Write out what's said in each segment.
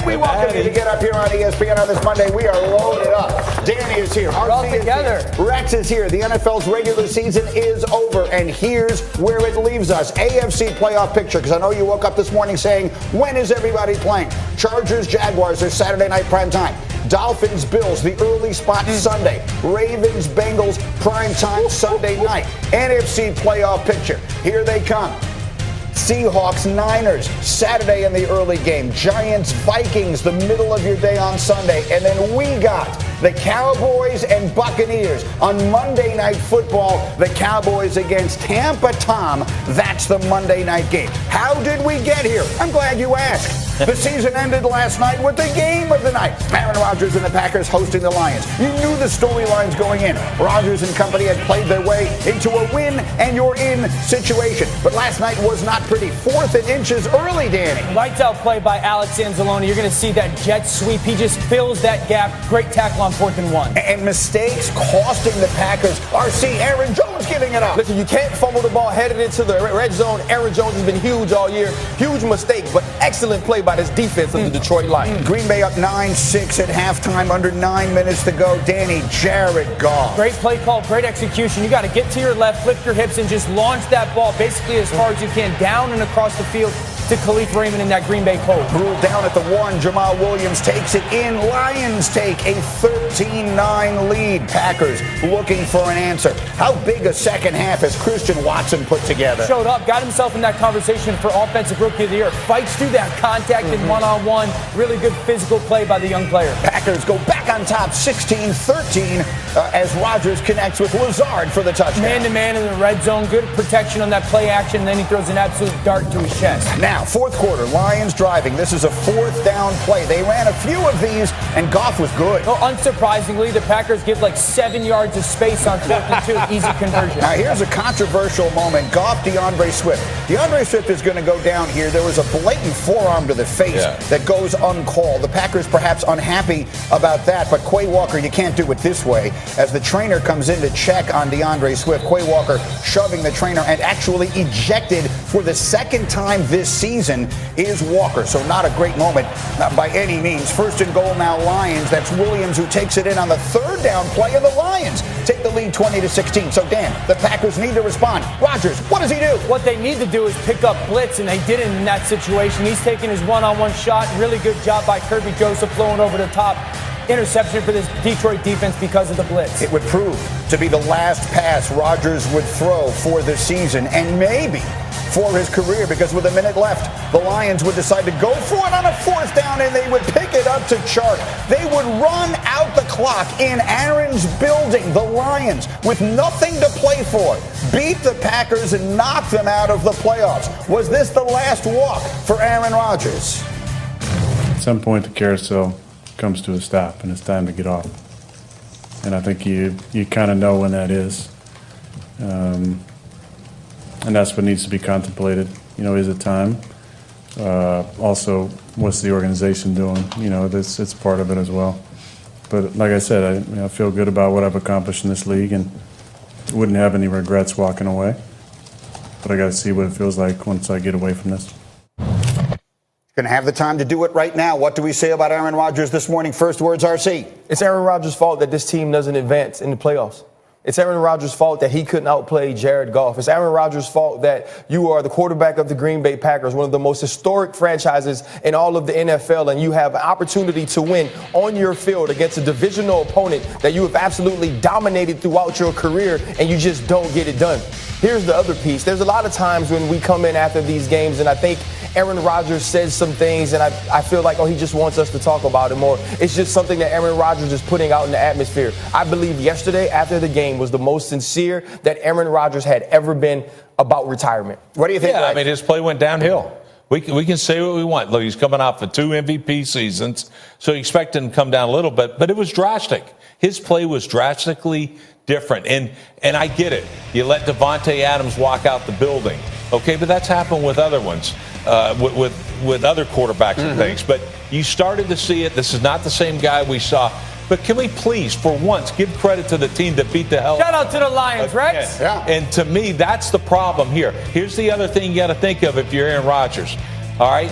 we welcome you to get up here on ESPN on this Monday. We are loaded up. Danny is here. RC is here. Rex is here. The NFL's regular season is over, and here's where it leaves us. AFC playoff picture, because I know you woke up this morning saying, when is everybody playing? Chargers, Jaguars are Saturday night prime time. Dolphins, Bills, the early spot Sunday. Ravens, Bengals, prime time Sunday night. NFC playoff picture. Here they come. Seahawks, Niners, Saturday in the early game. Giants, Vikings, the middle of your day on Sunday. And then we got the Cowboys and Buccaneers on Monday Night Football. The Cowboys against Tampa Tom. That's the Monday night game. How did we get here? I'm glad you asked. The season ended last night with the game of the night. Aaron Rodgers and the Packers hosting the Lions. You knew the storylines going in. Rodgers and company had played their way into a win and you're in situation. But last night was not pretty. 4th and inches early, Danny. Lights out play by Alex Anzalone. You're going to see that jet sweep. He just fills that gap. Great tackle on 4th and 1. And mistakes costing the Packers. RC, Aaron Jones giving it up. Listen, you can't fumble the ball headed into the red zone. Aaron Jones has been huge all year. Huge mistake, but excellent play by this defense of the Detroit Lions. Green Bay up 9-6 at halftime, under 9 minutes to go. Danny, Jared Goff. Great play call, great execution. You got to get to your left, flip your hips, and just launch that ball basically as far as you can, down and across the field to Khalif Raymond in that Green Bay Colt. Ruled down at the 1. Jamal Williams takes it in. Lions take a 13-9 lead. Packers looking for an answer. How big a second half has Christian Watson put together? Showed up, got himself in that conversation for Offensive Rookie of the Year. Fights through that contact in one-on-one. Really good physical play by the young player. Packers go back on top 16-13 as Rodgers connects with Lazard for the touchdown. Man-to-man in the red zone. Good protection on that play action. And then he throws an absolute dart to his chest. Now, 4th quarter, Lions driving. This is a 4th down play. They ran a few of these, and Goff was good. Well, unsurprisingly, the Packers give like 7 yards of space on 4th and 2. Easy conversion. Now, here's a controversial moment. Goff, DeAndre Swift. DeAndre Swift is going to go down here. There was a blatant forearm to the face that goes uncalled. The Packers perhaps unhappy about that, but Quay Walker, you can't do it this way. As the trainer comes in to check on DeAndre Swift, Quay Walker shoving the trainer and actually ejected for the 2nd time this season is Walker. So not a great moment by any means. 1st and goal now, Lions. That's Williams who takes it in on the 3rd down play, and the Lions take the lead 20-16. So Dan, the Packers need to respond. Rodgers, what does he do? What they need to do is pick up blitz, and they didn't in that situation. He's taking his one-on-one shot. Really good job by Kirby Joseph flowing over the top. Interception for this Detroit defense because of the blitz. It would prove to be the last pass Rodgers would throw for the season, and maybe for his career, because with a minute left, the Lions would decide to go for it on a 4th down, and they would pick it up to Chark. They would run out the clock in Aaron's building. The Lions, with nothing to play for, beat the Packers and knock them out of the playoffs. Was this the last walk for Aaron Rodgers? At some point, the carousel comes to a stop, and it's time to get off. And I think you kind of know when that is. And that's what needs to be contemplated. Is it time? Also, what's the organization doing? It's part of it as well. But like I said, I feel good about what I've accomplished in this league and wouldn't have any regrets walking away. But I got to see what it feels like once I get away from this. Going to have the time to do it right now. What do we say about Aaron Rodgers this morning? First words, RC. It's Aaron Rodgers' fault that this team doesn't advance in the playoffs. It's Aaron Rodgers' fault that he couldn't outplay Jared Goff. It's Aaron Rodgers' fault that you are the quarterback of the Green Bay Packers, one of the most historic franchises in all of the NFL, and you have an opportunity to win on your field against a divisional opponent that you have absolutely dominated throughout your career, and you just don't get it done. Here's the other piece. There's a lot of times when we come in after these games, and I think Aaron Rodgers says some things, and I feel like, he just wants us to talk about it more. It's just something that Aaron Rodgers is putting out in the atmosphere. I believe yesterday, after the game, was the most sincere that Aaron Rodgers had ever been about retirement. What do you think? Yeah, his play went downhill. We can say what we want. Look, he's coming off of 2 MVP seasons, so you expect him to come down a little bit, but it was drastic. His play was drastically different, and I get it. You let Devontae Adams walk out the building, okay, but that's happened with other ones, with other quarterbacks and things. But you started to see it. This is not the same guy we saw. But can we please, for once, give credit to the team that beat the hell? Shout out to the Lions, Rex. Yeah. And to me, that's the problem here. Here's the other thing you got to think of if you're Aaron Rodgers. All right,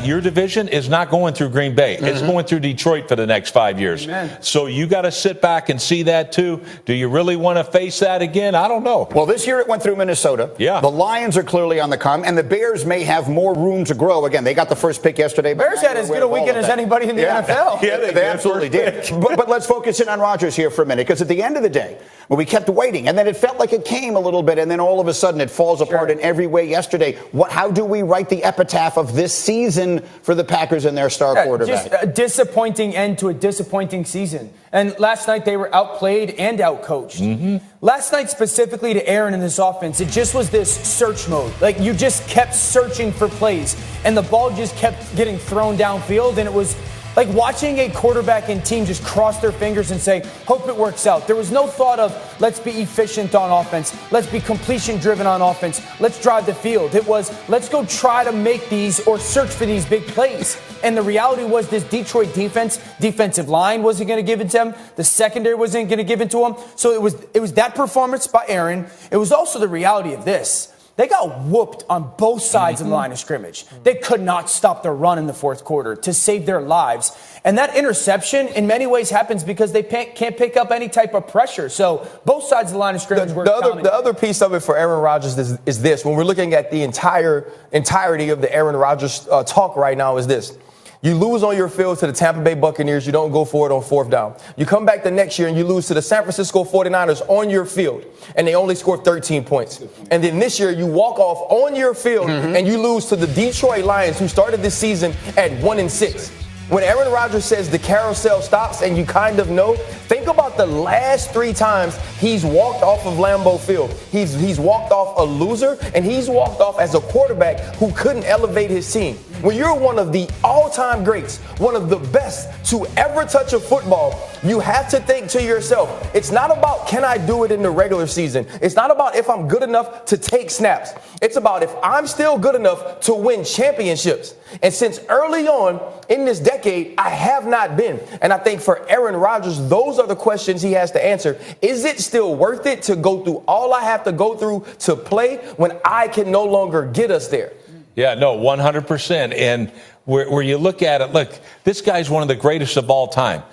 your division is not going through Green Bay. It's going through Detroit for the next 5 years. Amen. So you got to sit back and see that too. Do you really want to face that again? I don't know. Well, this year it went through Minnesota. Yeah. The Lions are clearly on the come, and the Bears may have more room to grow. Again, they got the first pick yesterday. Bears had as good a weekend as anybody in the NFL. Yeah, they absolutely did. But let's focus in on Rodgers here for a minute, because at the end of the day, when we kept waiting, and then it felt like it came a little bit, and then all of a sudden it falls apart in every way yesterday. How do we write the epitaph of this season for the Packers and their star quarterback? Just a disappointing end to a disappointing season. And last night they were outplayed and outcoached. Last night specifically to Aaron in this offense, it just was this search mode. Like, you just kept searching for plays, and the ball just kept getting thrown downfield, and it was like watching a quarterback and team just cross their fingers and say, hope it works out. There was no thought of, let's be efficient on offense. Let's be completion driven on offense. Let's drive the field. It was, let's go try to make these or search for these big plays. And the reality was this Detroit defensive line wasn't going to give it to them. The secondary wasn't going to give it to them. So it was that performance by Aaron. It was also the reality of this. They got whooped on both sides of the line of scrimmage. They could not stop the run in the fourth quarter to save their lives. And that interception, in many ways, happens because they can't pick up any type of pressure. So both sides of the line of scrimmage were counting. The other piece of it for Aaron Rodgers is this. When we're looking at the entirety of the Aaron Rodgers talk right now is this. You lose on your field to the Tampa Bay Buccaneers. You don't go for it on fourth down. You come back the next year and you lose to the San Francisco 49ers on your field, and they only scored 13 points. And then this year you walk off on your field and you lose to the Detroit Lions, who started this season at 1-6. When Aaron Rodgers says the carousel stops and you kind of know, think about the last 3 times he's walked off of Lambeau Field. He's walked off a loser, and he's walked off as a quarterback who couldn't elevate his team. When you're one of the all-time greats, one of the best to ever touch a football, you have to think to yourself, it's not about can I do it in the regular season. It's not about if I'm good enough to take snaps. It's about if I'm still good enough to win championships. And since early on in this decade, I have not been. And I think for Aaron Rodgers, those are the questions he has to answer. Is it still worth it to go through all I have to go through to play when I can no longer get us there? Yeah, no, 100%. And where you look at it, look, this guy's one of the greatest of all time.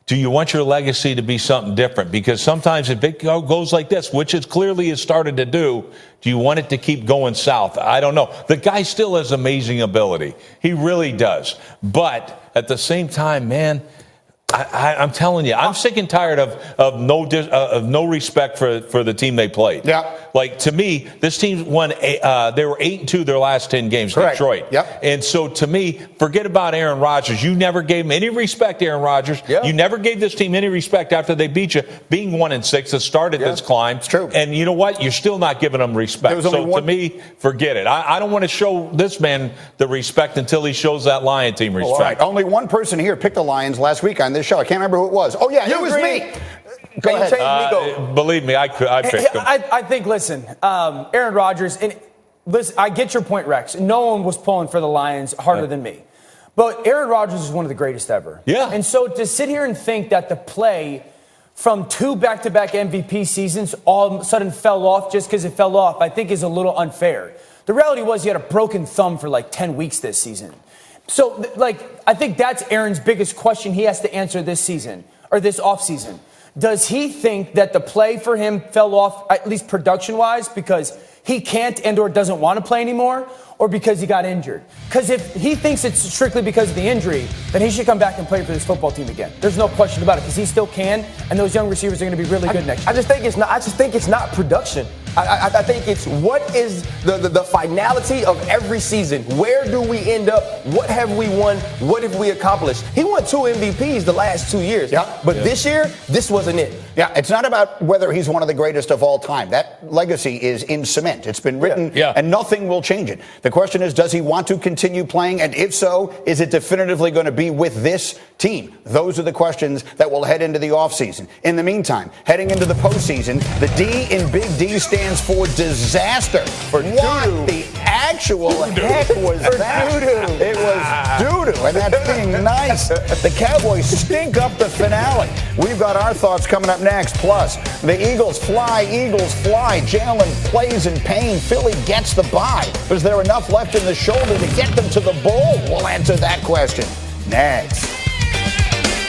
Do you want your legacy to be something different? Because sometimes if it goes like this, which it clearly has started to do you want it to keep going south? I don't know. The guy still has amazing ability. He really does. But at the same time, man, I'm telling you, I'm sick and tired of no respect for the team they played. Yeah. Like, to me, this team won. They were 8-2 their last 10 games. Correct. Detroit. Yep. And so, to me, forget about Aaron Rodgers. You never gave him any respect, Aaron Rodgers. Yeah. You never gave this team any respect after they beat you, being 1-6 that started this climb. It's true. And you know what? You're still not giving them respect. So to me, forget it. I don't want to show this man the respect until he shows that Lion team respect. All right. Only one person here picked the Lions last week on this show. I can't remember who it was. Oh, yeah, it was me. Go ahead. Believe me, I picked him. I think, listen, Aaron Rodgers, and listen, I get your point, Rex. No one was pulling for the Lions harder than me. But Aaron Rodgers is one of the greatest ever. Yeah. And so to sit here and think that the play from 2 back-to-back MVP seasons all of a sudden fell off just because it fell off, I think is a little unfair. The reality was he had a broken thumb for like 10 weeks this season. So, I think that's Aaron's biggest question he has to answer this season, or this offseason. Does he think that the play for him fell off, at least production-wise, because he can't and or doesn't want to play anymore, or because he got injured? Because if he thinks it's strictly because of the injury, then he should come back and play for this football team again. There's no question about it, because he still can, and those young receivers are going to be really good next year. I just think it's not production. I think it's what is the finality of every season. Where do we end up? What have we won? What have we accomplished? He won 2 MVPs the last 2 years. But this year, this wasn't it. Yeah, it's not about whether he's one of the greatest of all time. That legacy is in cement. It's been written, and nothing will change it. The question is, does he want to continue playing? And if so, is it definitively going to be with this team? Those are the questions that will head into the offseason. In the meantime, heading into the postseason, the D in Big D stands for disaster. For what? The actual heck was that? Doo-doo. It was doo-doo, and that's being nice. The Cowboys stink up the finale. We've got our thoughts coming up next. Plus, the Eagles fly. Jalen plays in pain. Philly gets the bye. Is there enough left in the shoulder to get them to the bowl? We'll answer that question next.